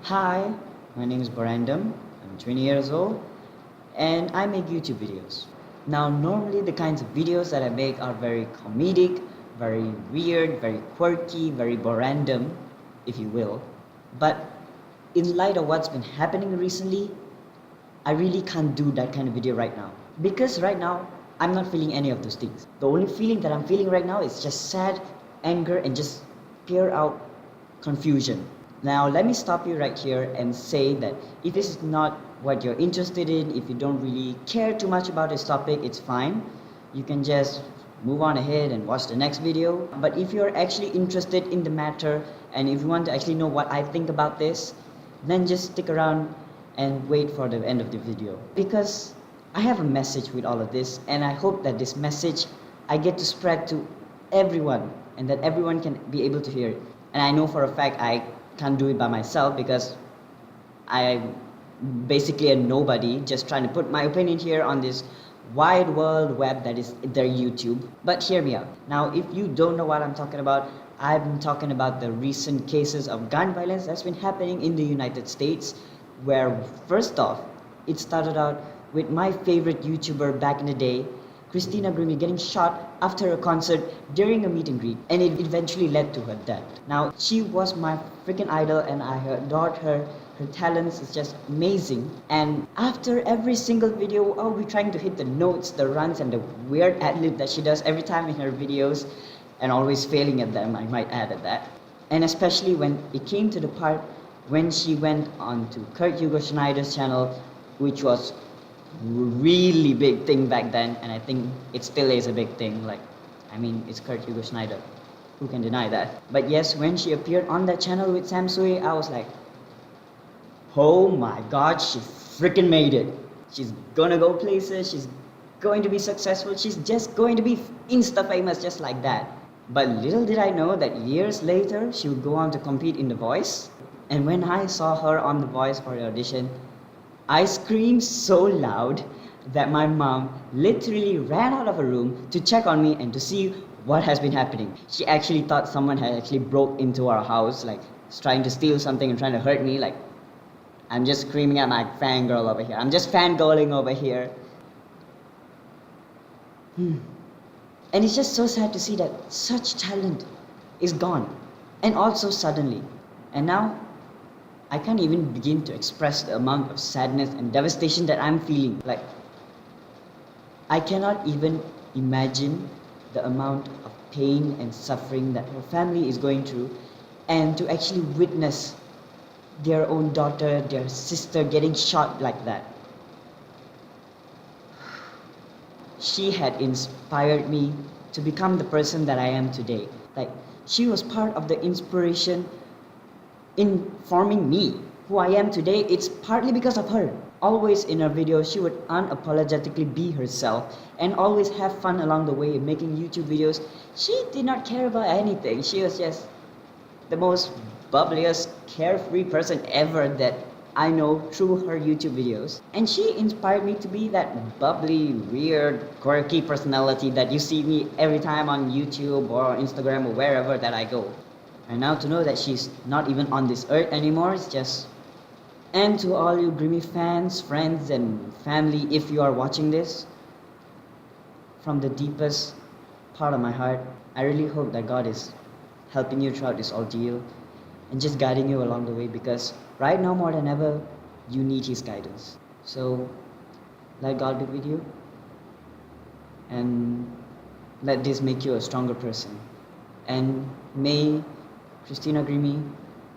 Hi, my name is Borandom. I'm 20 years old and I make YouTube videos. Now, normally the kinds of videos that I make are very comedic, very weird, very quirky, very Borandom, if you will. But in light of what's been happening recently, I really can't do that kind of video right now. Because right now, I'm not feeling any of those things. The only feeling that I'm feeling right now is just sad, anger, and just pure out confusion. Now, let me stop you right here and say that if this is not what you're interested in, if you don't really care too much about this topic, it's fine. You can just move on ahead and watch the next video. But if you're actually interested in the matter and if you want to actually know what I think about this, then just stick around and wait for the end of the video. Because I have a message with all of this, and I hope that this message I get to spread to everyone and that everyone can be able to hear it. And I know for a fact I can't do it by myself because I'm basically a nobody just trying to put my opinion here on this wide world web that is their YouTube. But hear me out. Now, if you don't know what I'm talking about, I'm talking about the recent cases of gun violence that's been happening in the United States, where first off, it started out with my favorite YouTuber back in the day, Christina Grimmie, getting shot after a concert during a meet and greet, and it eventually led to her death. Now, she was my freaking idol and I adored her. Her talents is just amazing. And after every single video, I'll be trying to hit the notes, the runs, and the weird ad-lib that she does every time in her videos, and always failing at them, I might add at that. And especially when it came to the part when she went on to Kurt Hugo Schneider's channel, which was really big thing back then, and I think it still is a big thing. Like, I mean, it's Kurt Hugo Schneider. Who can deny that? But yes, when she appeared on that channel with Sam Sui, I was like, oh my god, she freaking made it. She's gonna go places, she's going to be successful, she's just going to be insta famous just like that. But little did I know that years later, she would go on to compete in The Voice. And when I saw her on The Voice for the audition, I screamed so loud that my mom literally ran out of her room to check on me and to see what has been happening. She actually thought someone had actually broke into our house, like trying to steal something and trying to hurt me. Like, I'm just screaming at my fangirl over here. I'm just fangirling over here. And it's just so sad to see that such talent is gone, and also suddenly. And now, I can't even begin to express the amount of sadness and devastation that I'm feeling. Like, I cannot even imagine the amount of pain and suffering that her family is going through, and to actually witness their own daughter, their sister getting shot like that. She had inspired me to become the person that I am today. Like, she was part of the inspiration in forming me, who I am today. It's partly because of her. Always in her videos, she would unapologetically be herself and always have fun along the way in making YouTube videos. She did not care about anything. She was just the most bubbliest, carefree person ever that I know through her YouTube videos. And she inspired me to be that bubbly, weird, quirky personality that you see me every time on YouTube or Instagram or wherever that I go. And now to know that she's not even on this earth anymore, it's just... And to all you Grimmie fans, friends, and family, if you are watching this, from the deepest part of my heart, I really hope that God is helping you throughout this ordeal and just guiding you along the way, because right now more than ever, you need His guidance. So, let God be with you, and let this make you a stronger person. And may Christina Grimmie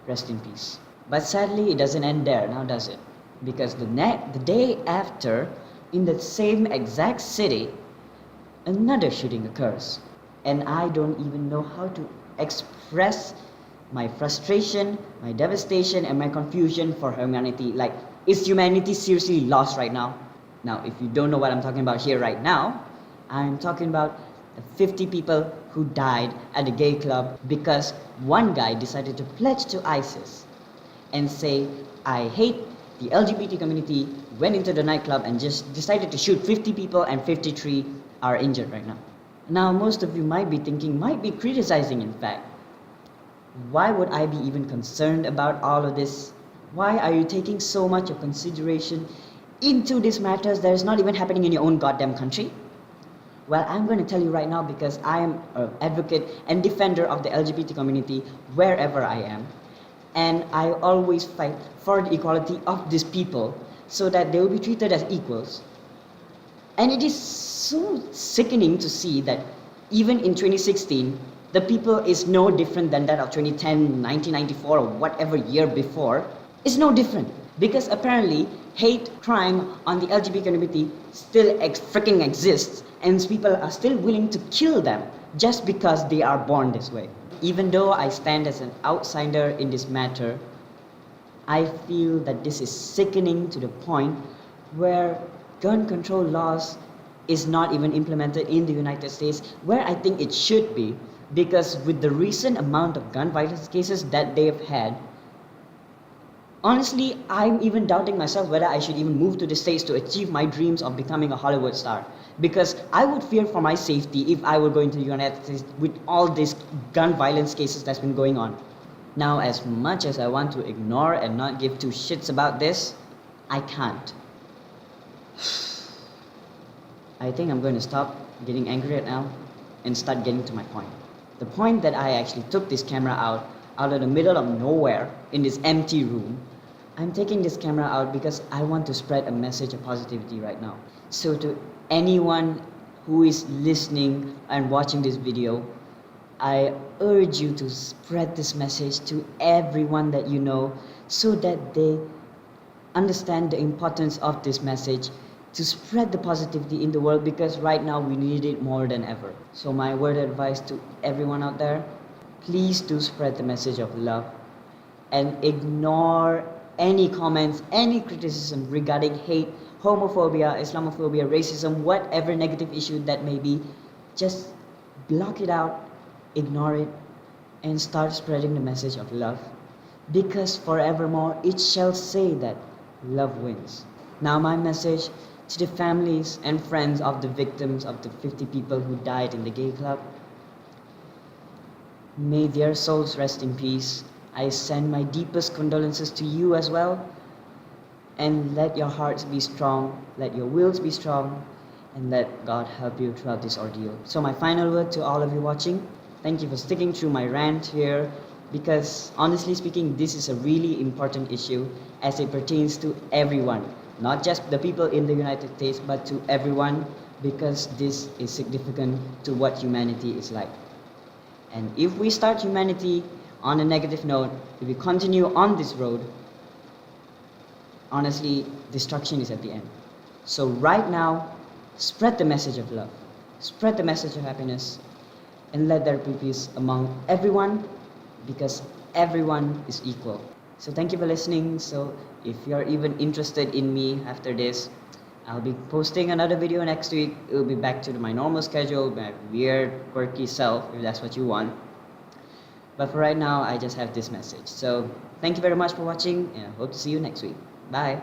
rest in peace. But sadly, it doesn't end there, now does it? Because the day after, in the same exact city, another shooting occurs. And I don't even know how to express my frustration, my devastation, and my confusion for humanity. Like, is humanity seriously lost right now? Now, if you don't know what I'm talking about here right now, I'm talking about the 50 people who died at the gay club because one guy decided to pledge to ISIS and say, I hate the LGBT community, went into the nightclub and just decided to shoot 50 people, and 53 are injured right now. Now, most of you might be thinking, might be criticizing in fact, why would I be even concerned about all of this? Why are you taking so much of consideration into these matters that is not even happening in your own goddamn country? Well, I'm going to tell you right now because I am an advocate and defender of the LGBT community wherever I am. And I always fight for the equality of these people so that they will be treated as equals. And it is so sickening to see that even in 2016, the people is no different than that of 2010, 1994, or whatever year before. It's no different. Because apparently, hate crime on the LGBT community still freaking exists, and people are still willing to kill them just because they are born this way. Even though I stand as an outsider in this matter, I feel that this is sickening to the point where gun control laws is not even implemented in the United States, where I think it should be, because with the recent amount of gun violence cases that they have had, honestly, I'm even doubting myself whether I should even move to the States to achieve my dreams of becoming a Hollywood star. Because I would fear for my safety if I were going to the United States with all these gun violence cases that's been going on. Now, as much as I want to ignore and not give two shits about this, I can't. I think I'm going to stop getting angry right now and start getting to my point. The point that I actually took this camera out of the middle of nowhere in this empty room. I'm taking this camera out because I want to spread a message of positivity right now. So to anyone who is listening and watching this video, I urge you to spread this message to everyone that you know so that they understand the importance of this message to spread the positivity in the world, because right now we need it more than ever. So my word of advice to everyone out there, please do spread the message of love and ignore any comments, any criticism regarding hate, homophobia, Islamophobia, racism, whatever negative issue that may be. Just block it out, ignore it, and start spreading the message of love, because forevermore it shall say that love wins. Now my message to the families and friends of the victims of the 50 people who died in the gay club, may their souls rest in peace. I send my deepest condolences to you as well, and let your hearts be strong, let your wills be strong, and let God help you throughout this ordeal. So my final word to all of you watching, thank you for sticking through my rant here, because honestly speaking, this is a really important issue as it pertains to everyone, not just the people in the United States, but to everyone, because this is significant to what humanity is like. And if we start humanity on a negative note, if we continue on this road, honestly, destruction is at the end. So right now, spread the message of love, spread the message of happiness, and let there be peace among everyone, because everyone is equal. So thank you for listening. So if you're even interested in me after this, I'll be posting another video next week. It'll be back to my normal schedule, my weird, quirky self, if that's what you want. But for right now, I just have this message. So thank you very much for watching, and I hope to see you next week. Bye.